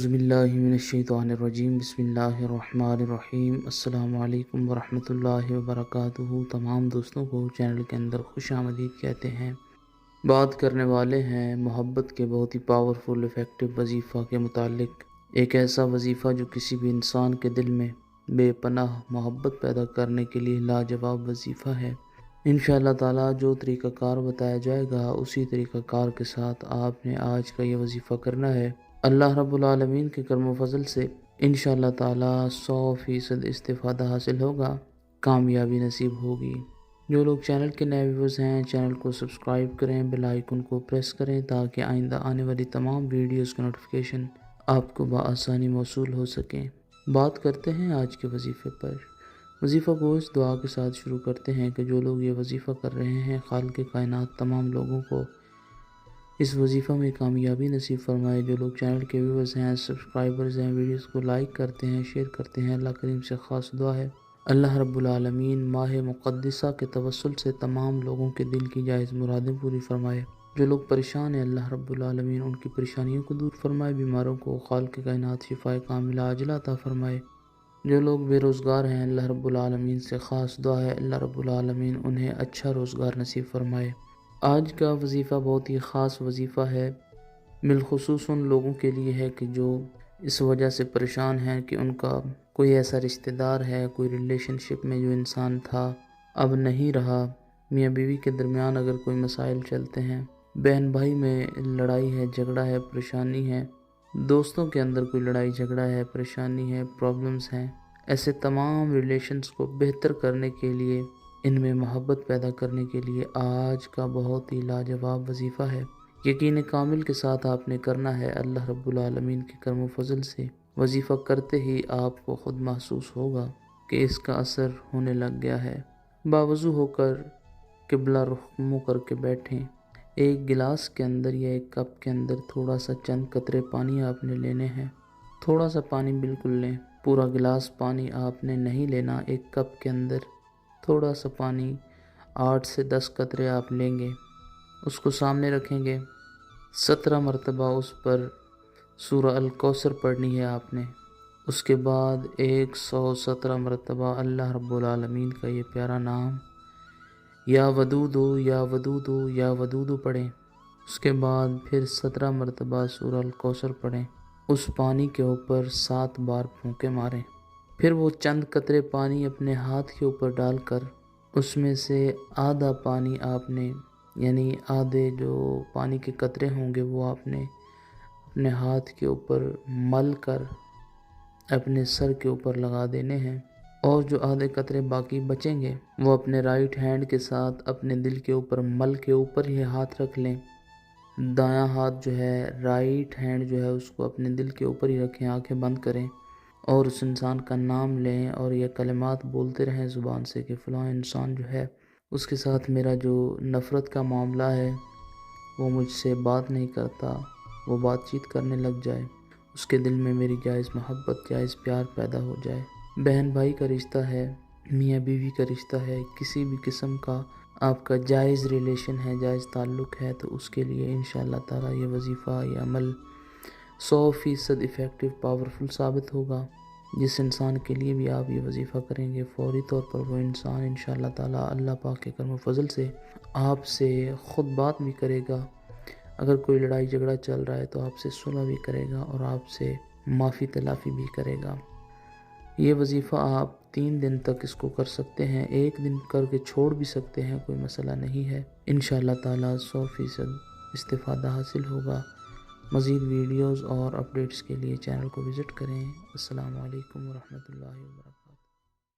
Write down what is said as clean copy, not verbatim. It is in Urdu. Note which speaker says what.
Speaker 1: اعوذ باللہ من الشیطان الرجیم بسم اللہ الرحمن الرحیم السلام علیکم ورحمۃ اللہ وبرکاتہ۔ تمام دوستوں کو چینل کے اندر خوش آمدید کہتے ہیں۔ بات کرنے والے ہیں محبت کے بہت ہی پاورفل افیکٹو وظیفہ کے متعلق۔ ایک ایسا وظیفہ جو کسی بھی انسان کے دل میں بے پناہ محبت پیدا کرنے کے لیے لاجواب وظیفہ ہے۔ انشاءاللہ تعالی جو طریقہ کار بتایا جائے گا اسی طریقہ کار کے ساتھ آپ نے آج کا یہ وظیفہ کرنا ہے۔ اللہ رب العالمین کے کرم و فضل سے انشاءاللہ تعالی 100% استفادہ حاصل ہوگا، کامیابی نصیب ہوگی۔ جو لوگ چینل کے نئے ویورز ہیں چینل کو سبسکرائب کریں، بیل آئیکن کو پریس کریں تاکہ آئندہ آنے والی تمام ویڈیوز کا نوٹیفیکیشن آپ کو بآسانی موصول ہو سکیں۔ بات کرتے ہیں آج کے وظیفے پر۔ وظیفہ کو اس دعا کے ساتھ شروع کرتے ہیں کہ جو لوگ یہ وظیفہ کر رہے ہیں خالق کائنات تمام لوگوں کو اس وظیفہ میں کامیابی نصیب فرمائے۔ جو لوگ چینل کے ویورز ہیں، سبسکرائبرز ہیں، ویڈیوز کو لائک کرتے ہیں، شیئر کرتے ہیں، اللہ کریم سے خاص دعا ہے اللہ رب العالمین ماہ مقدسہ کے توسل سے تمام لوگوں کے دل کی جائز مرادیں پوری فرمائے۔ جو لوگ پریشان ہیں اللہ رب العالمین ان کی پریشانیوں کو دور فرمائے، بیماروں کو خالق کائنات شفائے کاملہ عاجلہ عطا فرمائے۔ جو لوگ بے روزگار ہیں اللہ رب العالمین سے خاص دعا ہے اللہ رب العالمین انہیں اچھا روزگار نصیب فرمائے۔ آج کا وظیفہ بہت ہی خاص وظیفہ ہے، بالخصوص ان لوگوں کے لیے ہے کہ جو اس وجہ سے پریشان ہیں کہ ان کا کوئی ایسا رشتہ دار ہے، کوئی ریلیشن شپ میں جو انسان تھا اب نہیں رہا، میاں بیوی کے درمیان اگر کوئی مسائل چلتے ہیں، بہن بھائی میں لڑائی ہے، جھگڑا ہے، پریشانی ہے، دوستوں کے اندر کوئی لڑائی جھگڑا ہے، پریشانی ہے، پرابلمز ہیں، ایسے تمام ریلیشنز کو بہتر کرنے کے لیے، ان میں محبت پیدا کرنے کے لیے آج کا بہت ہی لاجواب وظیفہ ہے۔ یقین کامل کے ساتھ آپ نے کرنا ہے، اللہ رب العالمین کے کرم و فضل سے وظیفہ کرتے ہی آپ کو خود محسوس ہوگا کہ اس کا اثر ہونے لگ گیا ہے۔ باوضو ہو کر قبلہ رخ منہ کر کے بیٹھیں، ایک گلاس کے اندر یا ایک کپ کے اندر تھوڑا سا چند قطرے پانی آپ نے لینے ہیں۔ تھوڑا سا پانی بالکل لیں، پورا گلاس پانی آپ نے نہیں لینا۔ ایک کپ کے اندر تھوڑا سا پانی 8 سے 10 قطرے آپ لیں گے، اس کو سامنے رکھیں گے، 17 مرتبہ اس پر سورہ الکوثر پڑھنی ہے آپ نے۔ اس کے بعد 117 مرتبہ اللہ رب العالمین کا یہ پیارا نام یا ودودو یا ودودو یا ودودو پڑھیں۔ اس کے بعد پھر 17 مرتبہ سورہ الکوثر پڑھیں۔ اس پانی کے اوپر 7 بار پھونکے ماریں۔ پھر وہ چند قطرے پانی اپنے ہاتھ کے اوپر ڈال کر اس میں سے آدھا پانی آپ نے، یعنی آدھے جو پانی کے قطرے ہوں گے وہ آپ نے اپنے ہاتھ کے اوپر مل کر اپنے سر کے اوپر لگا دینے ہیں، اور جو آدھے قطرے باقی بچیں گے وہ اپنے رائٹ ہینڈ کے ساتھ اپنے دل کے اوپر مل کے اوپر ہی ہاتھ رکھ لیں۔ دایاں ہاتھ جو ہے، رائٹ ہینڈ جو ہے، اس کو اپنے دل کے اوپر ہی رکھیں، آنکھیں بند کریں اور اس انسان کا نام لیں اور یہ کلمات بولتے رہیں زبان سے کہ فلاں انسان جو ہے اس کے ساتھ میرا جو نفرت کا معاملہ ہے، وہ مجھ سے بات نہیں کرتا، وہ بات چیت کرنے لگ جائے، اس کے دل میں میری جائز محبت، جائز پیار پیدا ہو جائے۔ بہن بھائی کا رشتہ ہے، میاں بیوی کا رشتہ ہے، کسی بھی قسم کا آپ کا جائز ریلیشن ہے، جائز تعلق ہے، تو اس کے لیے انشاءاللہ تعالی یہ وظیفہ، یہ عمل 100% افیکٹو پاورفل ثابت ہوگا۔ جس انسان کے لیے بھی آپ یہ وظیفہ کریں گے فوری طور پر وہ انسان انشاءاللہ تعالی اللہ پاک کے کرم و فضل سے آپ سے خود بات بھی کرے گا۔ اگر کوئی لڑائی جھگڑا چل رہا ہے تو آپ سے صلح بھی کرے گا اور آپ سے معافی تلافی بھی کرے گا۔ یہ وظیفہ آپ 3 دن تک اس کو کر سکتے ہیں، 1 دن کر کے چھوڑ بھی سکتے ہیں، کوئی مسئلہ نہیں ہے۔ انشاءاللہ تعالی 100% استفادہ حاصل ہوگا۔ مزید ویڈیوز اور اپڈیٹس کے لیے چینل کو وزٹ کریں۔ السلام علیکم ورحمۃ اللہ وبرکاتہ۔